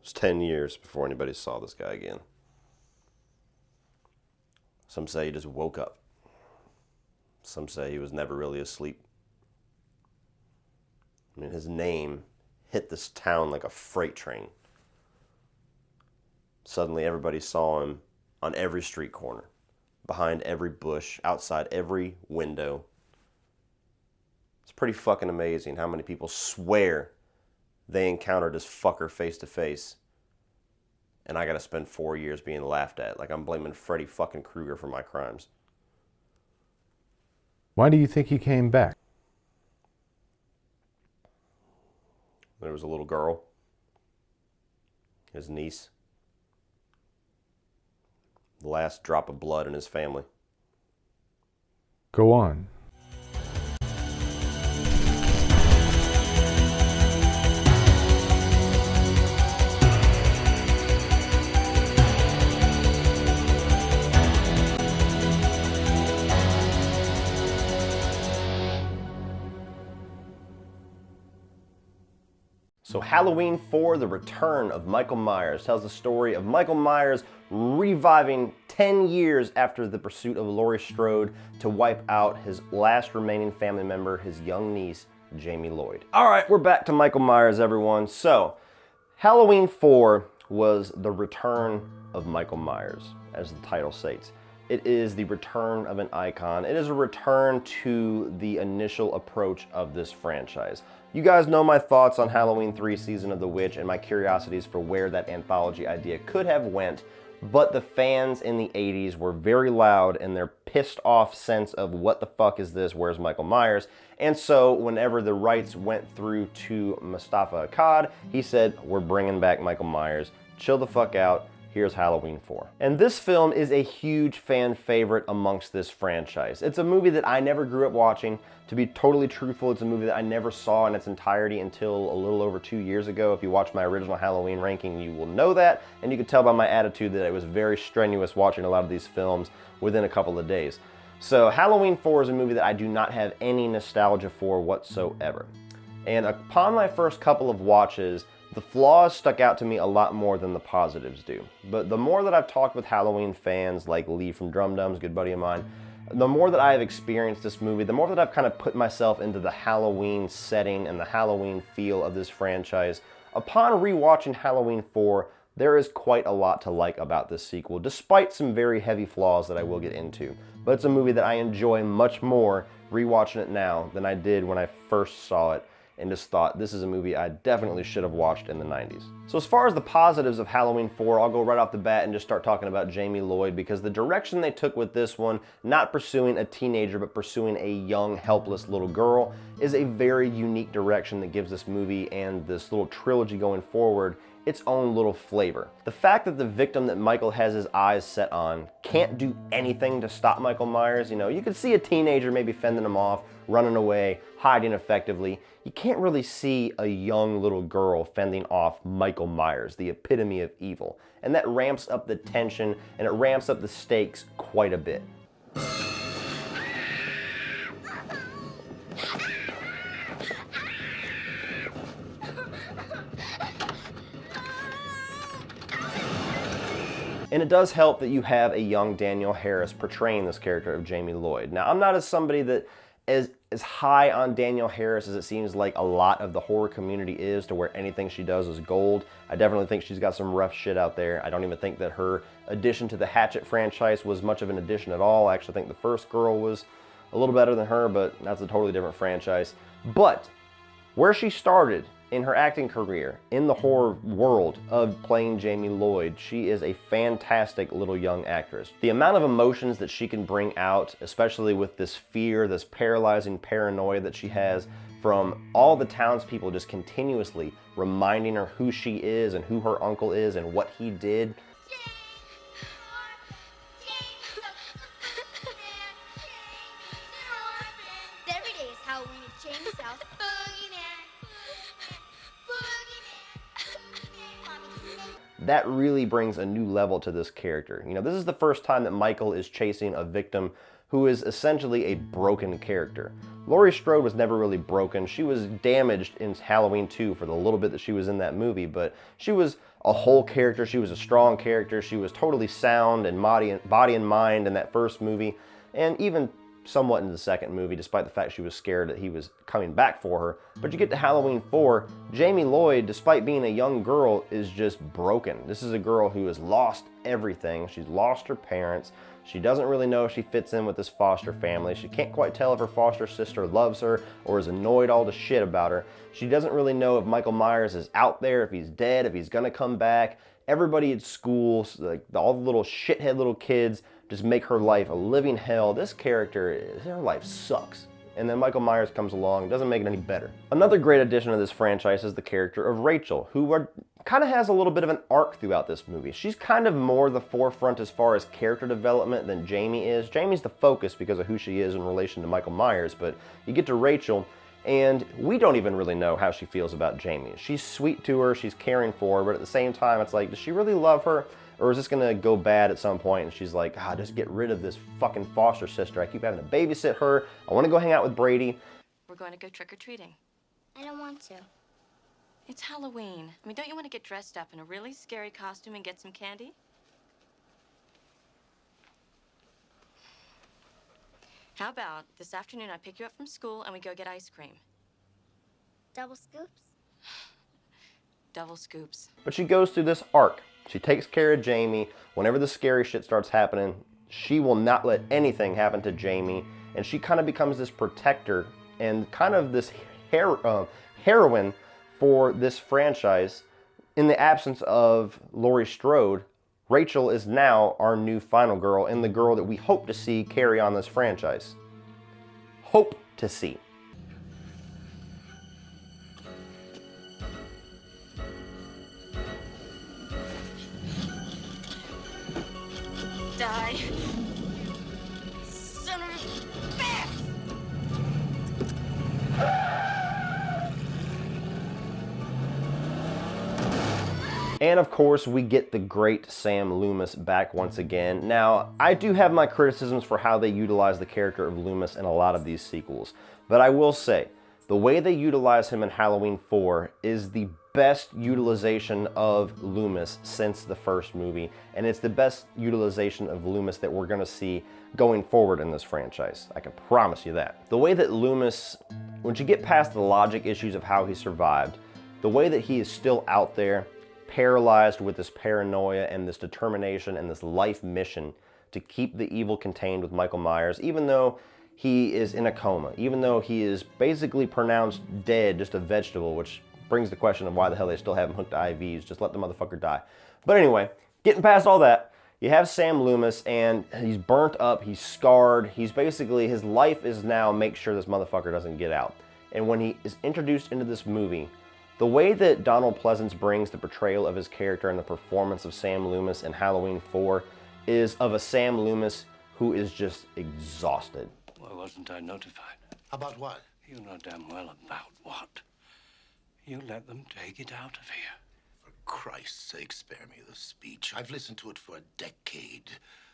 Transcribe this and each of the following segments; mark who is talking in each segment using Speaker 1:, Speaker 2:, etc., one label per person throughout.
Speaker 1: was 10 years before anybody saw this guy again. Some say he just woke up. Some say he was never really asleep. I mean, his name hit this town like a freight train. Suddenly everybody saw him on every street corner, behind every bush, outside every window. It's pretty fucking amazing how many people swear they encountered this fucker face to face. And I gotta spend 4 years being laughed at like I'm blaming Freddy fucking Krueger for my crimes.
Speaker 2: Why do you think he came back?
Speaker 1: There was a little girl, his niece, the last drop of blood in his family.
Speaker 2: Go on.
Speaker 1: So Halloween 4, The Return of Michael Myers, tells the story of Michael Myers reviving 10 years after the pursuit of Laurie Strode to wipe out his last remaining family member, his young niece, Jamie Lloyd. All right, we're back to Michael Myers, everyone. So, Halloween 4 was The Return of Michael Myers, as the title states. It is the return of an icon. It is a return to the initial approach of this franchise. You guys know my thoughts on Halloween 3 Season of the Witch and my curiosities for where that anthology idea could have went, but the fans in the 80s were very loud in their pissed off sense of what the fuck is this, where's Michael Myers? And so whenever the rights went through to Mustafa Akkad, he said, we're bringing back Michael Myers, chill the fuck out. Here's Halloween 4. And this film is a huge fan favorite amongst this franchise. It's a movie that I never grew up watching. To be totally truthful, it's a movie that I never saw in its entirety until a little over 2 years ago. If you watch my original Halloween ranking, you will know that. And you can tell by my attitude that it was very strenuous watching a lot of these films within a couple of days. So Halloween 4 is a movie that I do not have any nostalgia for whatsoever. And upon my first couple of watches, the flaws stuck out to me a lot more than the positives do. But the more that I've talked with Halloween fans like Lee from Drum Dum's, a good buddy of mine, the more that I have experienced this movie, the more that I've kind of put myself into the Halloween setting and the Halloween feel of this franchise. Upon rewatching Halloween 4, there is quite a lot to like about this sequel, despite some very heavy flaws that I will get into. But it's a movie that I enjoy much more rewatching it now than I did when I first saw it, and just thought this is a movie I definitely should have watched in the 90s. So as far as the positives of Halloween 4, I'll go right off the bat and just start talking about Jamie Lloyd, because the direction they took with this one, not pursuing a teenager but pursuing a young, helpless little girl, is a very unique direction that gives this movie and this little trilogy going forward its own little flavor. The fact that the victim that Michael has his eyes set on can't do anything to stop Michael Myers, you know, you could see a teenager maybe fending him off, running away, hiding effectively. You can't really see a young little girl fending off Michael Myers, the epitome of evil. And that ramps up the tension and it ramps up the stakes quite a bit. And it does help that you have a young Danielle Harris portraying this character of Jamie Lloyd. Now, I'm not as somebody that is as high on Danielle Harris as it seems like a lot of the horror community is, to where anything she does is gold. I definitely think she's got some rough shit out there. I don't even think that her addition to the Hatchet franchise was much of an addition at all. I actually think the first girl was a little better than her, but that's a totally different franchise. But where she started in her acting career in the horror world of playing Jamie Lloyd, she is a fantastic little young actress. The amount of emotions that she can bring out, especially with this fear, this paralyzing paranoia that she has from all the townspeople just continuously reminding her who she is and who her uncle is and what he did.
Speaker 3: Every day is Halloween at Jamie's house.
Speaker 1: That really brings a new level to this character. You know, this is the first time that Michael is chasing a victim who is essentially a broken character. Laurie Strode was never really broken. She was damaged in Halloween 2 for the little bit that she was in that movie, but she was a whole character. She was a strong character. She was totally sound and body and mind in that first movie, and even somewhat in the second movie, despite the fact she was scared that he was coming back for her. But you get to Halloween 4, Jamie Lloyd, despite being a young girl, is just broken. This is a girl who has lost everything. She's lost her parents. She doesn't really know if she fits in with this foster family. She can't quite tell if her foster sister loves her or is annoyed all the shit about her. She doesn't really know if Michael Myers is out there, if he's dead, if he's gonna come back. Everybody at school, like all the little shithead little kids, just make her life a living hell. This character, her life sucks. And then Michael Myers comes along, doesn't make it any better. Another great addition to this franchise is the character of Rachel, who kind of has a little bit of an arc throughout this movie. She's kind of more the forefront as far as character development than Jamie is. Jamie's the focus because of who she is in relation to Michael Myers, but you get to Rachel, and we don't even really know how she feels about Jamie. She's sweet to her, she's caring for her, but at the same time, it's like, does she really love her? Or is this gonna go bad at some point and she's like, just get rid of this fucking foster sister. I keep having to babysit her. I wanna go hang out with Brady.
Speaker 4: We're going to go trick-or-treating.
Speaker 3: I don't want to.
Speaker 4: It's Halloween. I mean, don't you want to get dressed up in a really scary costume and get some candy? How about this afternoon I pick you up from school and we go get ice cream?
Speaker 3: Double scoops?
Speaker 4: Double scoops.
Speaker 1: But she goes through this arc. She takes care of Jamie. Whenever the scary shit starts happening, she will not let anything happen to Jamie. And she kind of becomes this protector and kind of this heroine for this franchise. In the absence of Laurie Strode, Rachel is now our new final girl and the girl that we hope to see carry on this franchise. Hope to see.
Speaker 4: Die. Son of a bitch!
Speaker 1: And of course, we get the great Sam Loomis back once again. Now, I do have my criticisms for how they utilize the character of Loomis in a lot of these sequels, but I will say, the way they utilize him in Halloween 4 is the best utilization of Loomis since the first movie, and it's the best utilization of Loomis that we're gonna see going forward in this franchise. I can promise you that. The way that Loomis, once you get past the logic issues of how he survived, the way that he is still out there, paralyzed with this paranoia and this determination and this life mission to keep the evil contained with Michael Myers, even though he is in a coma, even though he is basically pronounced dead, just a vegetable, which brings the question of why the hell they still have him hooked to IVs. Just let the motherfucker die. But anyway, getting past all that, you have Sam Loomis, and he's burnt up, he's scarred, he's basically, his life is now make sure this motherfucker doesn't get out. And when he is introduced into this movie, the way that Donald Pleasance brings the portrayal of his character and the performance of Sam Loomis in Halloween 4 is of a Sam Loomis who is just exhausted.
Speaker 5: Why wasn't I notified?
Speaker 6: About what?
Speaker 5: You know damn well about what. You let them take it out of here.
Speaker 6: For Christ's sake, spare me the speech. I've listened to it for a decade.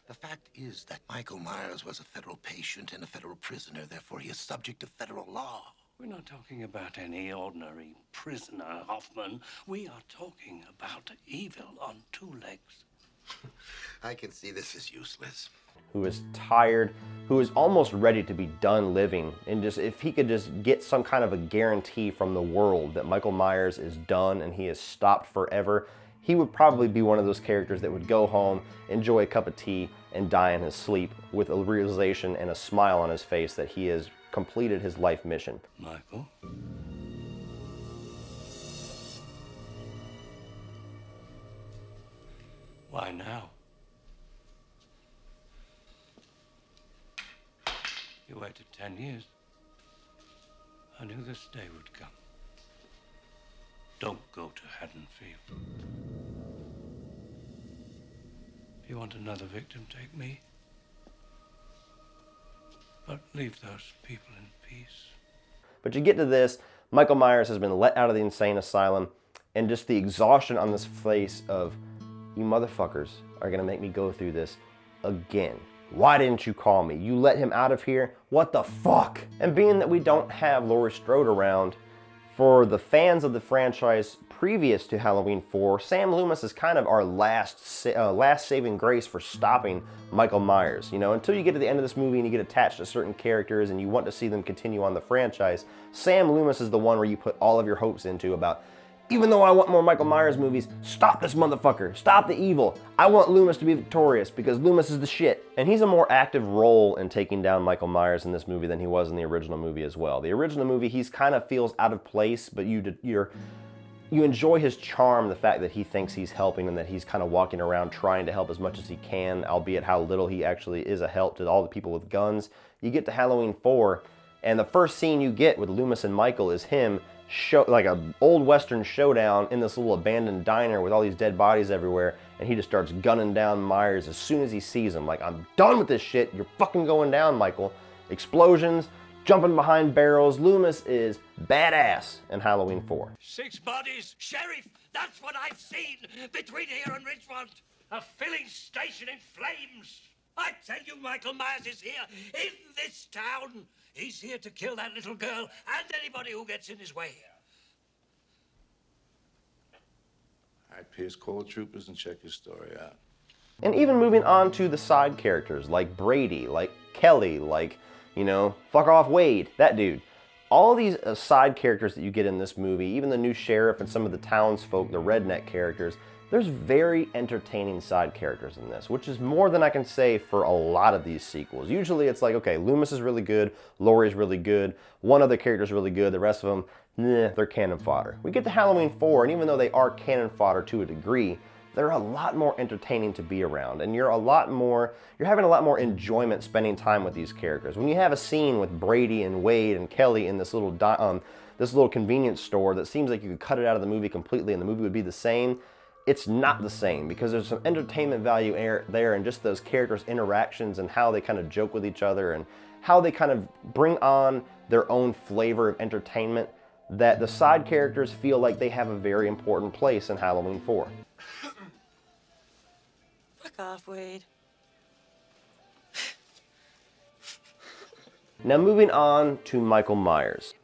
Speaker 6: The fact is that Michael Myers was a federal patient and a federal prisoner, therefore he is subject to federal law.
Speaker 5: We're not talking about any ordinary prisoner, Hoffman. We are talking about evil on two legs.
Speaker 6: I can see this is useless.
Speaker 1: Who is tired, who is almost ready to be done living, and just if he could just get some kind of a guarantee from the world that Michael Myers is done and he is stopped forever, he would probably be one of those characters that would go home, enjoy a cup of tea, and die in his sleep with a realization and a smile on his face that he has completed his life mission.
Speaker 5: Michael? Why now? You waited 10 years. I knew this day would come. Don't go to Haddonfield. If you want another victim, take me. But leave those people in peace.
Speaker 1: But you get to this, Michael Myers has been let out of the insane asylum, and just the exhaustion on this face of, you motherfuckers are gonna make me go through this again. Why didn't you call me? You let him out of here? What the fuck? And being that we don't have Laurie Strode around, for the fans of the franchise previous to Halloween 4, Sam Loomis is kind of our last saving grace for stopping Michael Myers. You know, until you get to the end of this movie and you get attached to certain characters and you want to see them continue on the franchise, Sam Loomis is the one where you put all of your hopes into about, even though I want more Michael Myers movies, stop this motherfucker, stop the evil. I want Loomis to be victorious because Loomis is the shit. And he's a more active role in taking down Michael Myers in this movie than he was in the original movie as well. The original movie, he's kind of feels out of place, but you enjoy his charm, the fact that he thinks he's helping and that he's kind of walking around trying to help as much as he can, albeit how little he actually is a help to all the people with guns. You get to Halloween 4, and the first scene you get with Loomis and Michael is him like an old Western showdown in this little abandoned diner with all these dead bodies everywhere, and he just starts gunning down Myers as soon as he sees him. Like, I'm done with this shit. You're fucking going down, Michael. Explosions, jumping behind barrels. Loomis is badass in Halloween 4.
Speaker 5: 6 bodies, Sheriff. That's what I've seen between here and Richmond. A filling station in flames. I tell you, Michael Myers is here in this town. He's here to kill that little girl and anybody who gets in his way.
Speaker 7: All right, Pierce, call the troopers and check his story out.
Speaker 1: And even moving on to the side characters like Brady, like Kelly, like, you know, fuck off Wade, that dude. All these side characters that you get in this movie, even the new sheriff and some of the townsfolk, the redneck characters, there's very entertaining side characters in this, which is more than I can say for a lot of these sequels. Usually it's like, okay, Loomis is really good, Laurie's really good, one other character's really good, the rest of them, they're cannon fodder. We get to Halloween 4, and even though they are cannon fodder to a degree, they're a lot more entertaining to be around, and you're having a lot more enjoyment spending time with these characters. When you have a scene with Brady and Wade and Kelly in this little convenience store that seems like you could cut it out of the movie completely and the movie would be the same, it's not the same, because there's some entertainment value there and just those characters' interactions and how they kind of joke with each other and how they kind of bring on their own flavor of entertainment, that the side characters feel like they have a very important place in Halloween 4.
Speaker 4: Fuck off, Wade.
Speaker 1: Now moving on to Michael Myers.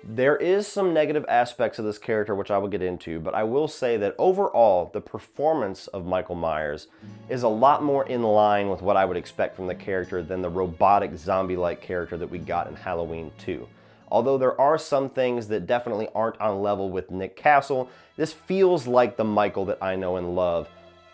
Speaker 1: There is some negative aspects of this character which I will get into, but I will say that overall, the performance of Michael Myers is a lot more in line with what I would expect from the character than the robotic zombie-like character that we got in Halloween 2. Although there are some things that definitely aren't on level with Nick Castle, this feels like the Michael that I know and love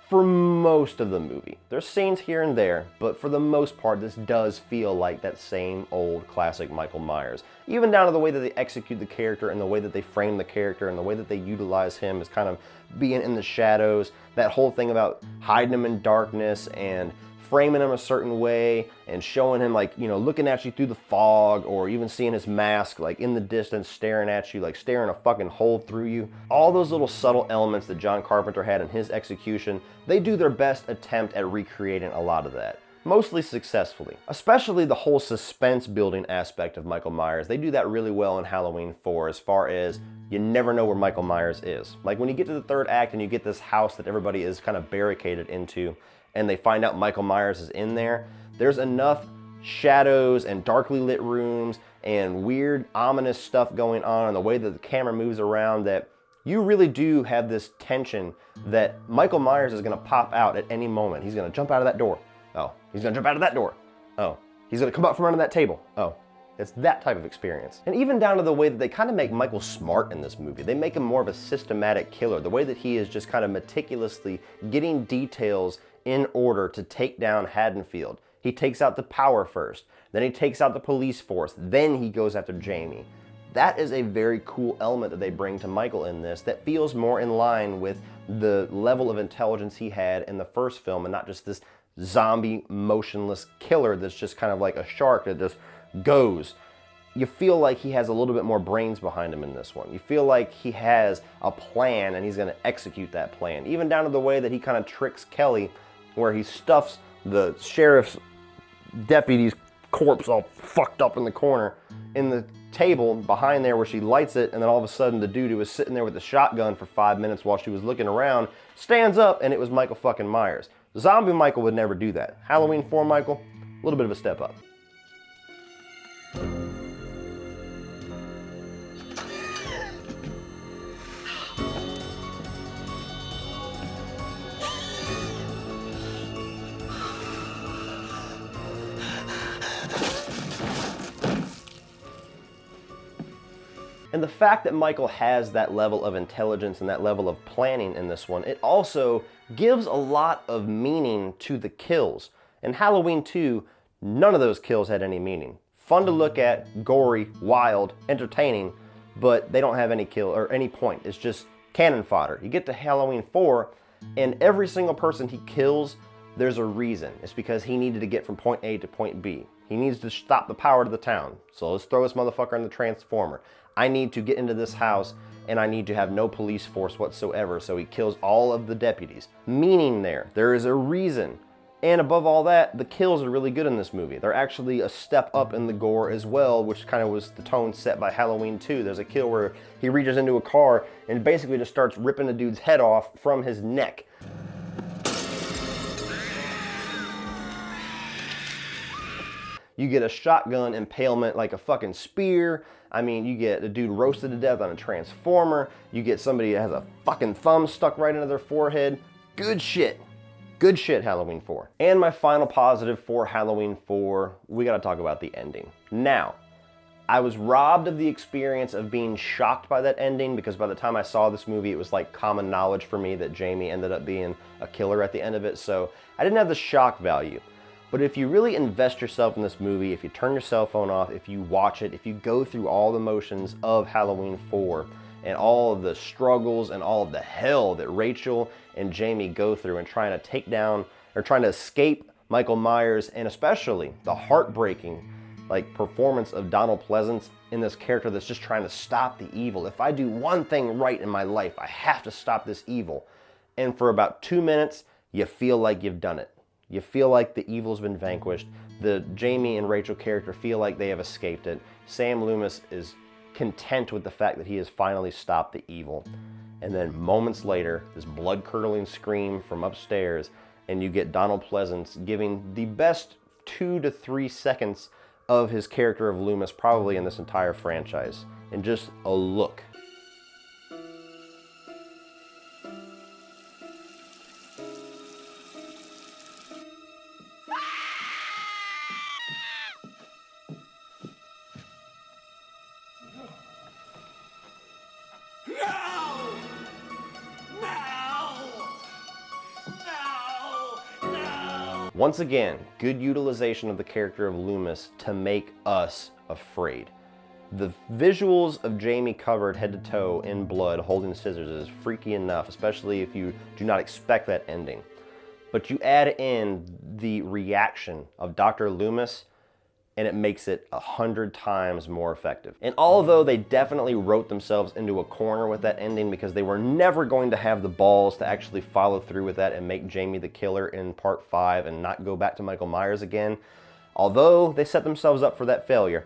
Speaker 1: for most of the movie. There's scenes here and there, but for the most part, this does feel like that same old classic Michael Myers. Even down to the way that they execute the character and the way that they frame the character and the way that they utilize him as kind of being in the shadows. That whole thing about hiding him in darkness and framing him a certain way and showing him, like, you know, looking at you through the fog, or even seeing his mask like in the distance staring at you, like staring a fucking hole through you. All those little subtle elements that John Carpenter had in his execution, they do their best attempt at recreating a lot of that. Mostly successfully. Especially the whole suspense building aspect of Michael Myers. They do that really well in Halloween 4 as far as you never know where Michael Myers is. Like when you get to the third act and you get this house that everybody is kind of barricaded into, and they find out Michael Myers is in there, there's enough shadows and darkly lit rooms and weird ominous stuff going on and the way that the camera moves around that you really do have this tension that Michael Myers is going to pop out at any moment. He's going to jump out of that door. Oh, he's going to jump out of that door. Oh, he's going to come up from under that table. Oh. It's that type of experience. And even down to the way that they kind of make Michael smart in this movie. They make him more of a systematic killer. The way that he is just kind of meticulously getting details in order to take down Haddonfield. He takes out the power first, then he takes out the police force, then he goes after Jamie. That is a very cool element that they bring to Michael in this that feels more in line with the level of intelligence he had in the first film and not just this zombie motionless killer that's just kind of like a shark that just goes. You feel like he has a little bit more brains behind him in this one. You feel like he has a plan and he's going to execute that plan. Even down to the way that he kind of tricks Kelly, where he stuffs the sheriff's deputy's corpse all fucked up in the corner in the table behind there where she lights it, and then all of a sudden the dude who was sitting there with the shotgun for 5 minutes while she was looking around stands up, and it was Michael fucking Myers. Zombie Michael would never do that. Halloween 4 Michael, a little bit of a step up. And the fact that Michael has that level of intelligence and that level of planning in this one, it also gives a lot of meaning to the kills. In Halloween 2, none of those kills had any meaning. Fun to look at, gory, wild, entertaining, but they don't have any kill or any point. It's just cannon fodder. You get to Halloween 4, and every single person he kills, there's a reason. It's because he needed to get from point A to point B. He needs to stop the power to the town. So let's throw this motherfucker in the transformer. I need to get into this house, and I need to have no police force whatsoever, so he kills all of the deputies. Meaning there. There is a reason. And above all that, the kills are really good in this movie. They're actually a step up in the gore as well, which kind of was the tone set by Halloween 2. There's a kill where he reaches into a car and basically just starts ripping the dude's head off from his neck. You get a shotgun impalement like a fucking spear. I mean, you get a dude roasted to death on a transformer. You get somebody that has a fucking thumb stuck right into their forehead. Good shit. Good shit, Halloween 4. And my final positive for Halloween 4, we gotta talk about the ending. Now, I was robbed of the experience of being shocked by that ending because by the time I saw this movie, it was like common knowledge for me that Jamie ended up being a killer at the end of it, so I didn't have the shock value. But if you really invest yourself in this movie, if you turn your cell phone off, if you watch it, if you go through all the motions of Halloween 4 and all of the struggles and all of the hell that Rachel and Jamie go through and trying to take down or trying to escape Michael Myers, and especially the heartbreaking performance of Donald Pleasance in this character that's just trying to stop the evil. If I do one thing right in my life, I have to stop this evil. And for about 2 minutes, you feel like you've done it. You feel like the evil's been vanquished. The Jamie and Rachel character feel like they have escaped it. Sam Loomis is content with the fact that he has finally stopped the evil. And then moments later, this blood-curdling scream from upstairs, and you get Donald Pleasance giving the best 2 to 3 seconds of his character of Loomis probably in this entire franchise. And just a look. Once again, good utilization of the character of Loomis to make us afraid. The visuals of Jamie covered head to toe in blood holding scissors is freaky enough, especially if you do not expect that ending. But you add in the reaction of Dr. Loomis, and it makes it 100 times more effective. And although they definitely wrote themselves into a corner with that ending because they were never going to have the balls to actually follow through with that and make Jamie the killer in part 5 and not go back to Michael Myers again, although they set themselves up for that failure,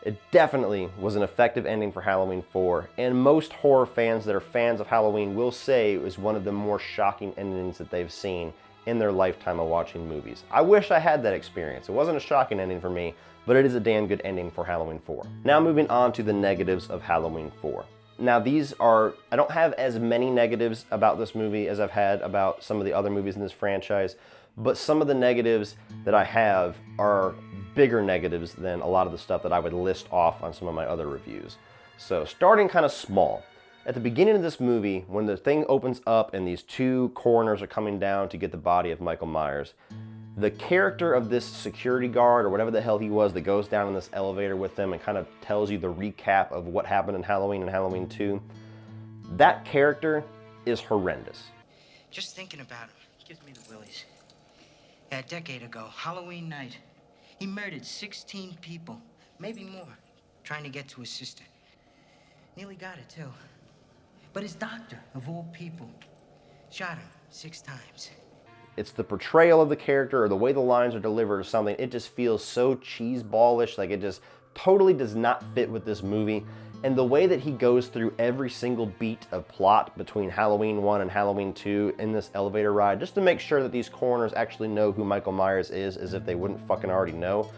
Speaker 1: it definitely was an effective ending for Halloween 4, and most horror fans that are fans of Halloween will say it was one of the more shocking endings that they've seen in their lifetime of watching movies. I wish I had that experience. It wasn't a shocking ending for me, but it is a damn good ending for Halloween 4. Now moving on to the negatives of Halloween 4. Now these are, I don't have as many negatives about this movie as I've had about some of the other movies in this franchise, but some of the negatives that I have are bigger negatives than a lot of the stuff that I would list off on some of my other reviews. So starting kind of small. At the beginning of this movie, when the thing opens up and these 2 coroners are coming down to get the body of Michael Myers, the character of this security guard or whatever the hell he was that goes down in this elevator with them and kind of tells you the recap of what happened in Halloween and Halloween 2, that character is horrendous.
Speaker 8: Just thinking about him gives me the willies. A decade ago, Halloween night, he murdered 16 people, maybe more, trying to get to his sister. Nearly got it, too. But his doctor, of all people, shot him 6 times.
Speaker 1: It's the portrayal of the character or the way the lines are delivered or something. It just feels so cheeseballish, like it just totally does not fit with this movie. And the way that he goes through every single beat of plot between Halloween 1 and Halloween 2 in this elevator ride, just to make sure that these coroners actually know who Michael Myers is, as if they wouldn't fucking already know,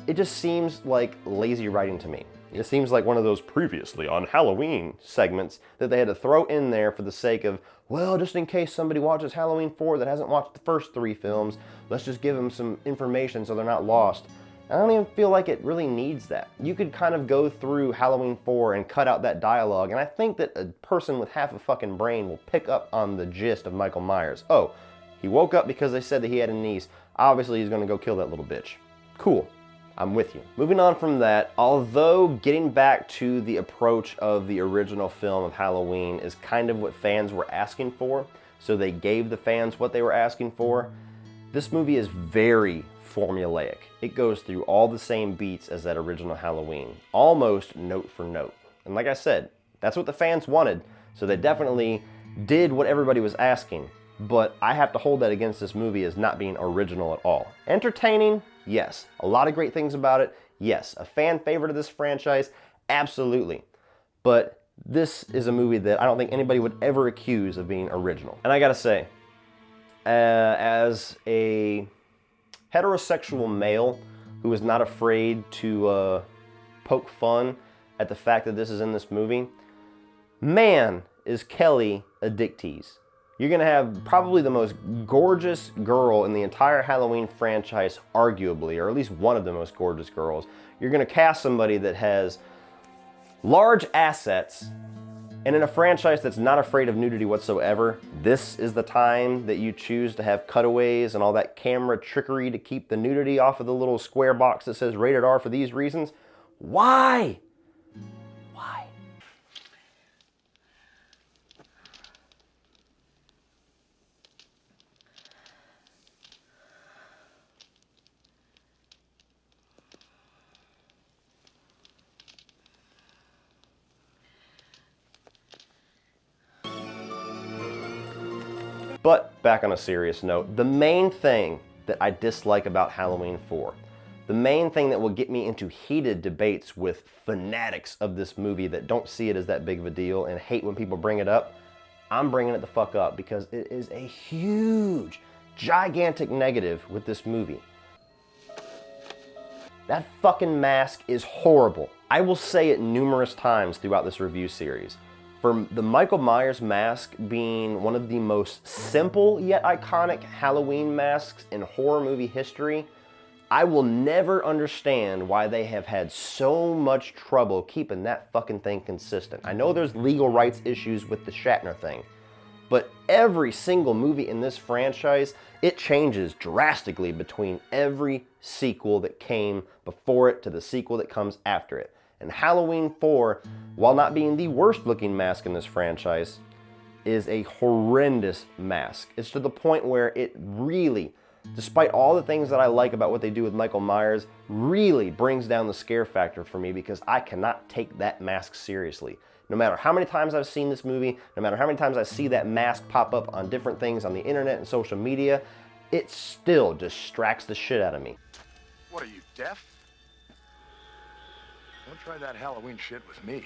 Speaker 1: it just seems like lazy writing to me. It seems like one of those previously on Halloween segments that they had to throw in there for the sake of, well, just in case somebody watches Halloween 4 that hasn't watched the first 3 films, let's just give them some information so they're not lost. I don't even feel like it really needs that. You could kind of go through Halloween 4 and cut out that dialogue, and I think that a person with half a fucking brain will pick up on the gist of Michael Myers. Oh, he woke up because they said that he had a niece. Obviously, he's gonna go kill that little bitch. Cool. I'm with you. Moving on from that, although getting back to the approach of the original film of Halloween is kind of what fans were asking for, so they gave the fans what they were asking for, this movie is very formulaic. It goes through all the same beats as that original Halloween, almost note for note. And like I said, that's what the fans wanted, so they definitely did what everybody was asking, but I have to hold that against this movie as not being original at all. Entertaining? Yes. A lot of great things about it? Yes. A fan favorite of this franchise? Absolutely. But this is a movie that I don't think anybody would ever accuse of being original. And I gotta say, as a heterosexual male who is not afraid to poke fun at the fact that this is in this movie, man, is Kelly a dick tease. You're gonna have probably the most gorgeous girl in the entire Halloween franchise, arguably, or at least one of the most gorgeous girls. You're gonna cast somebody that has large assets, and in a franchise that's not afraid of nudity whatsoever, this is the time that you choose to have cutaways and all that camera trickery to keep the nudity off of the little square box that says rated R for these reasons? Why? Why? But back on a serious note, the main thing that I dislike about Halloween 4, the main thing that will get me into heated debates with fanatics of this movie that don't see it as that big of a deal and hate when people bring it up, I'm bringing it the fuck up because it is a huge, gigantic negative with this movie. That fucking mask is horrible. I will say it numerous times throughout this review series. For the Michael Myers mask being one of the most simple yet iconic Halloween masks in horror movie history, I will never understand why they have had so much trouble keeping that fucking thing consistent. I know there's legal rights issues with the Shatner thing, but every single movie in this franchise, it changes drastically between every sequel that came before it to the sequel that comes after it. And Halloween 4, while not being the worst looking mask in this franchise, is a horrendous mask. It's to the point where it really, despite all the things that I like about what they do with Michael Myers, really brings down the scare factor for me because I cannot take that mask seriously. No matter how many times I've seen this movie, no matter how many times I see that mask pop up on different things on the internet and social media, it still distracts the shit out of me.
Speaker 9: What are you, deaf? Don't try that Halloween shit with me.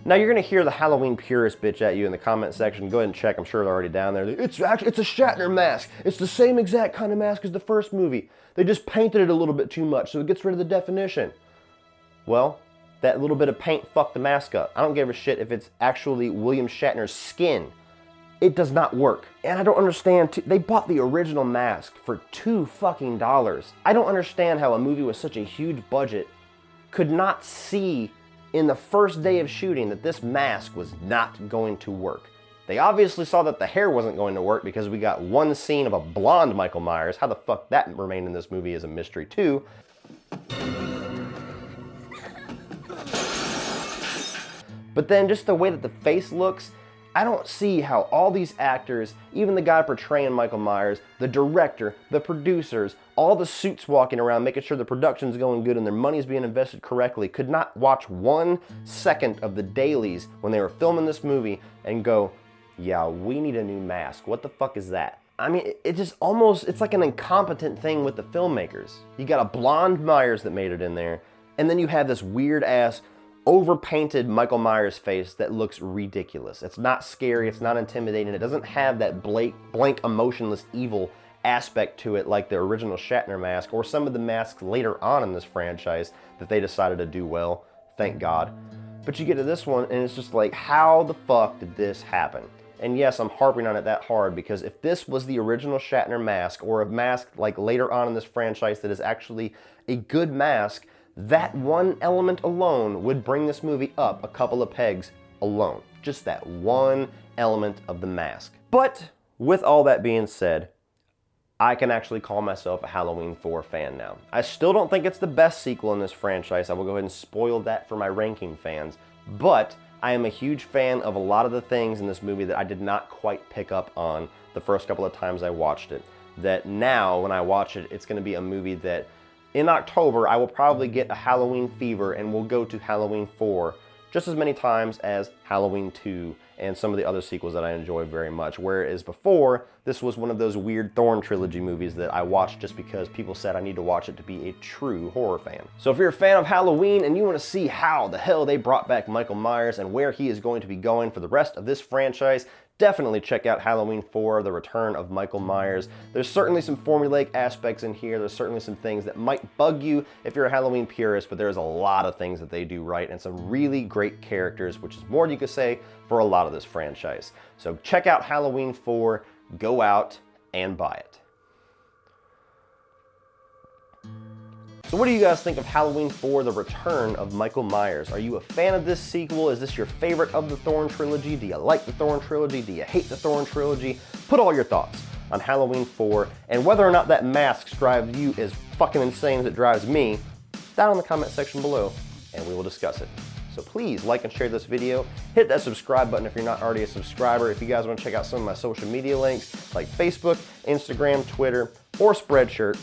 Speaker 1: Now you're gonna hear the Halloween purist bitch at you in the comment section. Go ahead and check, I'm sure they're already down there. It's a Shatner mask. It's the same exact kind of mask as the first movie. They just painted it a little bit too much so it gets rid of the definition. Well, that little bit of paint fucked the mask up. I don't give a shit if it's actually William Shatner's skin. It does not work. And I don't understand, they bought the original mask for $2 fucking. I don't understand how a movie with such a huge budget could not see in the first day of shooting that this mask was not going to work. They obviously saw that the hair wasn't going to work because we got one scene of a blonde Michael Myers. How the fuck that remained in this movie is a mystery too. But then just the way that the face looks, I don't see how all these actors, even the guy portraying Michael Myers, the director, the producers, all the suits walking around making sure the production's going good and their money's being invested correctly, could not watch 1 second of the dailies when they were filming this movie and go, yeah, we need a new mask. What the fuck is that? I mean, it just almost, it's like an incompetent thing with the filmmakers. You got a blonde Myers that made it in there, And then you have this weird ass overpainted Michael Myers face that looks ridiculous. It's not scary, it's not intimidating, it doesn't have that blank emotionless evil aspect to it like the original Shatner mask or some of the masks later on in this franchise that they decided to do well, thank God. But you get to this one and it's just like, how the fuck did this happen? And yes, I'm harping on it that hard because if this was the original Shatner mask or a mask like later on in this franchise that is actually a good mask, that one element alone would bring this movie up a couple of pegs alone. Just that one element of the mask. But with all that being said, I can actually call myself a Halloween 4 fan now. I still don't think it's the best sequel in this franchise. I will go ahead and spoil that for my ranking fans. But I am a huge fan of a lot of the things in this movie that I did not quite pick up on the first couple of times I watched it. That now, when I watch it, it's going to be a movie that in October, I will probably get a Halloween fever and we'll go to Halloween 4 just as many times as Halloween 2 and some of the other sequels that I enjoy very much. Whereas before, this was one of those weird Thorn Trilogy movies that I watched just because people said I need to watch it to be a true horror fan. So if you're a fan of Halloween and you want to see how the hell they brought back Michael Myers and where he is going to be going for the rest of this franchise, definitely check out Halloween 4, The Return of Michael Myers. There's certainly some formulaic aspects in here. There's certainly some things that might bug you if you're a Halloween purist, but there's a lot of things that they do right and some really great characters, which is more than you could say for a lot of this franchise. So check out Halloween 4, go out and buy it. So what do you guys think of Halloween 4, The Return of Michael Myers? Are you a fan of this sequel? Is this your favorite of the Thorn Trilogy? Do you like the Thorn Trilogy? Do you hate the Thorn Trilogy? Put all your thoughts on Halloween 4 and whether or not that mask drives you as fucking insane as it drives me down in the comment section below and we will discuss it. So please like and share this video. Hit that subscribe button if you're not already a subscriber. If you guys want to check out some of my social media links like Facebook, Instagram, Twitter, or Spreadshirt,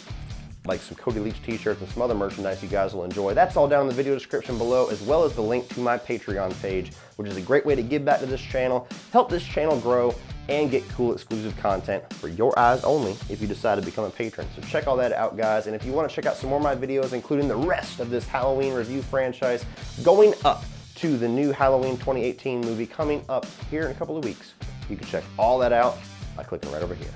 Speaker 1: like some Cody Leach t-shirts and some other merchandise you guys will enjoy. That's all down in the video description below, as well as the link to my Patreon page, which is a great way to give back to this channel, help this channel grow, and get cool exclusive content for your eyes only if you decide to become a patron. So check all that out, guys. And if you want to check out some more of my videos, including the rest of this Halloween review franchise, going up to the new Halloween 2018 movie coming up here in a couple of weeks, you can check all that out by clicking right over here.